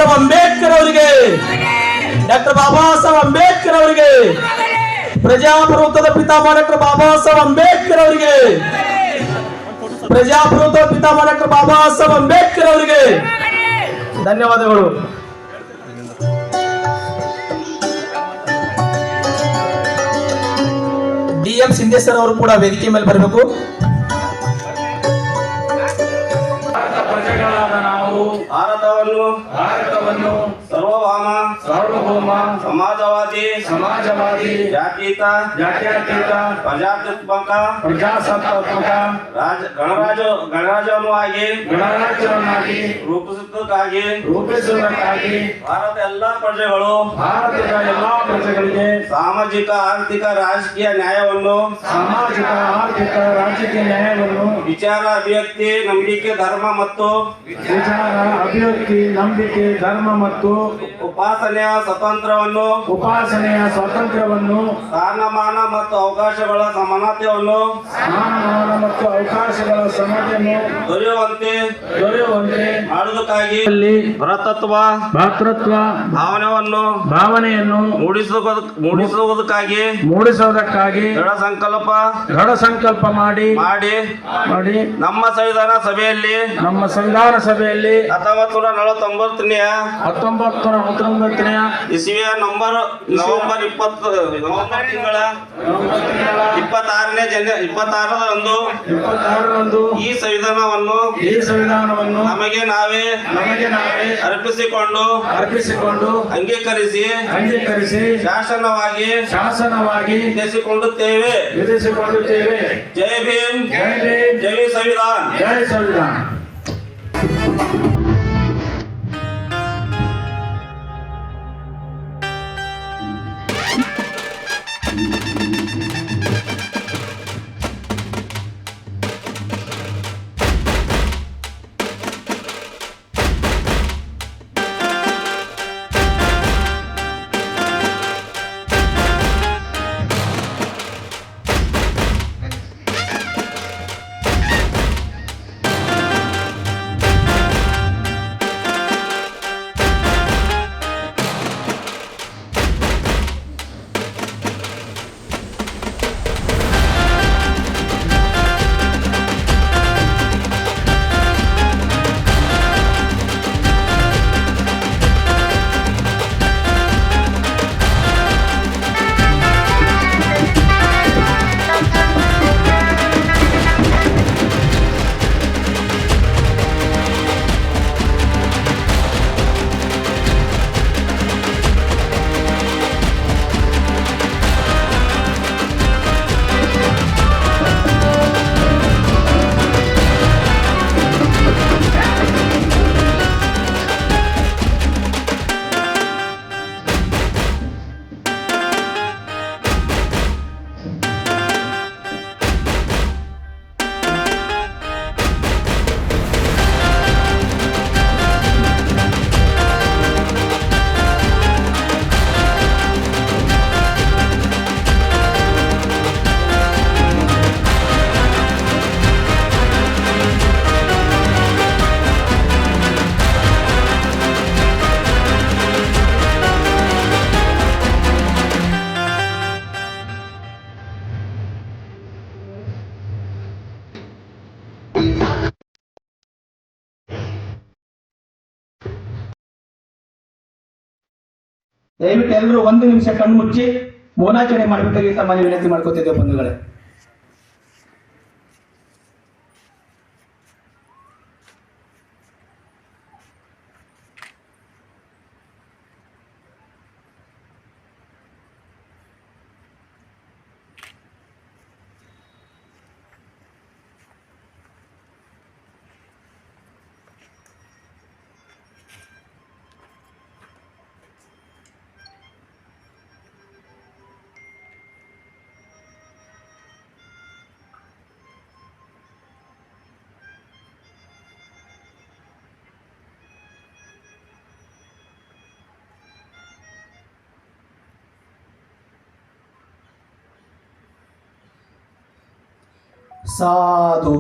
ಸಾಹೇಬ್ ಅಂಬೇಡ್ಕರ್ ಅವರಿಗೆ, ಡಾಕ್ಟರ್ ಬಾಬಾ ಸಾಹೇಬ್ ಅಂಬೇಡ್ಕರ್ ಅವರಿಗೆ, ಪ್ರಜಾಪ್ರಭುತ್ವದ ಪಿತಾಮಹ ಡಾಕ್ಟರ್ ಬಾಬಾ ಸಾಹೇಬ್ ಅಂಬೇಡ್ಕರ್ ಅವರಿಗೆ, ಪ್ರಜಾಪ್ರಭುತ್ವ ಪಿತಾಮಹ ಡಾಕ್ಟರ್ ಬಾಬಾ ಸಾಹೇಬ್ ಅಂಬೇಡ್ಕರ್ ಅವರಿಗೆ ಧನ್ಯವಾದಗಳು. ಡಿ.ಎಂ. ಸಿಂಧೆ ಸರ್ ಅವರು ಕೂಡ ವೇದಿಕೆ ಮೇಲೆ ಬರಬೇಕು. ಭಾರತವನ್ನು ಸಾರ್ವಭೌಮ ಸಮಾಜವಾದಿ ಜಾತ್ಯತೀತ ಪ್ರಜಾಸತ್ತಾತ್ಮಕ ಗಣರಾಜ್ಯವನ್ನಾಗಿ ರೂಪಿಸುವುದಕ್ಕಾಗಿ ಭಾರತದ ಎಲ್ಲಾ ಪ್ರಜೆಗಳಿಗೆ ಸಾಮಾಜಿಕ ಆರ್ಥಿಕ ರಾಜಕೀಯ ನ್ಯಾಯವನ್ನು ವಿಚಾರ ಅಭಿವ್ಯಕ್ತಿ ನಂಬಿಕೆ ಧರ್ಮ ಮತ್ತು ಉಪಾಸನೆಯ ಸ್ವಾತಂತ್ರ್ಯವನ್ನು ಸ್ಥಾನಮಾನ ಮತ್ತು ಅವಕಾಶಗಳ ಸಮಾನತೆಯನ್ನು ದೊರೆಯುವಂತೆ ಮಾಡುವುದಕ್ಕಾಗಿ ಭ್ರಾತೃತ್ವ ಭಾವನೆಯನ್ನು ಮೂಡಿಸುವುದಕ್ಕಾಗಿ ದೃಢ ಸಂಕಲ್ಪ ಮಾಡಿ ನಮ್ಮ ಸಂವಿಧಾನ ಸಭೆಯಲ್ಲಿ 1949 ಇಸವಿಯ ನವೆಂಬರ್ 26ರಂದು ಈ ಸಂವಿಧಾನವನ್ನು ನಮಗೆ ನಾವೇ ಅರ್ಪಿಸಿಕೊಂಡು ಅಂಗೀಕರಿಸಿ ಶಾಸನವಾಗಿ ವಿಧಿಸಿಕೊಳ್ಳುತ್ತೇವೆ. ಜೈ ಭೀಮ್, ಜೈ ಸಂವಿಧಾನ. ದಯವಿಟ್ಟು ಎಲ್ಲರೂ 1 ನಿಮಿಷ ಕಣ್ಣು ಮುಚ್ಚಿ ಮೌನಾಚರಣೆ ಮಾಡಬೇಕಾಗಿ ತಮ್ಮ ವಿನಂತಿ ಮಾಡ್ಕೊತಿದ್ದೇವೆ ಬಂಧುಗಳೇ. ಸಾಧು